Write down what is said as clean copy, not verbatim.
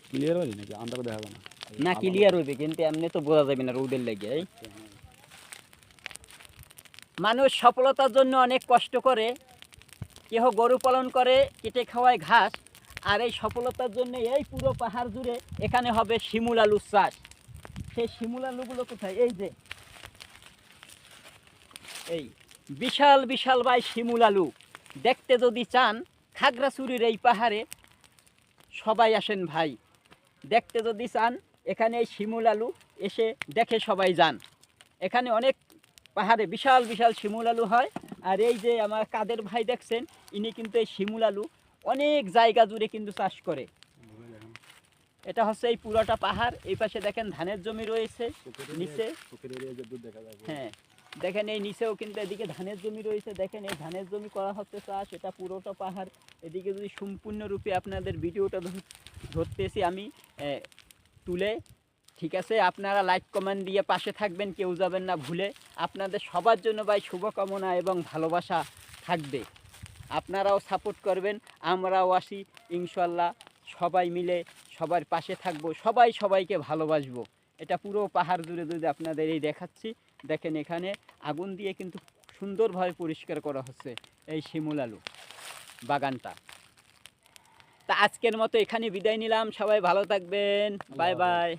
Clear হয়নি নাকি আন্দাজে দেখা যায় না ক্লিয়ার হইবে কিন্তু এমনি তো বোঝা যাবে না রোদের লেগে। মানুষ সফলতার জন্য অনেক কষ্ট করে, কেহ গরু পালন করে, কেটে খাওয়ায় ঘাস, আর এই সফলতার জন্য এই পুরো পাহাড় জুড়ে এখানে হবে শিমুল আলুর চাষ। সেই শিমুল আলুগুলো কোথায়? এই যে এই বিশাল বিশাল ভাই শিমুল আলু দেখতে যদি চান, খাগড়াছড়ির এই পাহাড়ে সবাই আসেন ভাই। দেখতে যদি চান এখানে এই শিমুল আলু এসে দেখে সবাই যান। এখানে অনেক পাহাড়ে বিশাল বিশাল শিমুল আলু হয়। আর এই যে আমার কাদের ভাই দেখছেন, ইনি কিন্তু এই শিমুল আলু অনেক জায়গা জুড়ে কিন্তু চাষ করে। এটা হচ্ছে এই পুরোটা পাহাড়। এই পাশে দেখেন ধানের জমি রয়েছে নিচে। হ্যাঁ দেখেন এই নিচেও কিন্তু এদিকে ধানের জমি রয়েছে। দেখেন এই ধানের জমি করা হচ্ছে চাষ। এটা পুরোটা পাহাড়। এদিকে যদি সম্পূর্ণরূপে আপনাদের ভিডিওটা ধরতেছি আমি তুলে, ঠিক আছে? আপনারা লাইক কমেন্ট দিয়ে পাশে থাকবেন, কেউ যাবেন না ভুলে। আপনাদের সবার জন্য ভাই শুভকামনা এবং ভালোবাসা থাকবে। আপনারাও সাপোর্ট করবেন, আমরাও আসি ইনশাল্লাহ। সবাই মিলে সবার পাশে থাকবো, সবাই সবাইকে ভালোবাসবো। এটা পুরো পাহাড় জুড়ে যদি আপনাদের এই দেখাচ্ছি, দেখেন এখানে আগুন দিয়ে কিন্তু সুন্দরভাবে পরিষ্কার করা হচ্ছে এই শিমুল আলু বাগানটা। তা আজকের মতো এখানে বিদায় নিলাম। সবাই ভালো থাকবেন। Bye bye.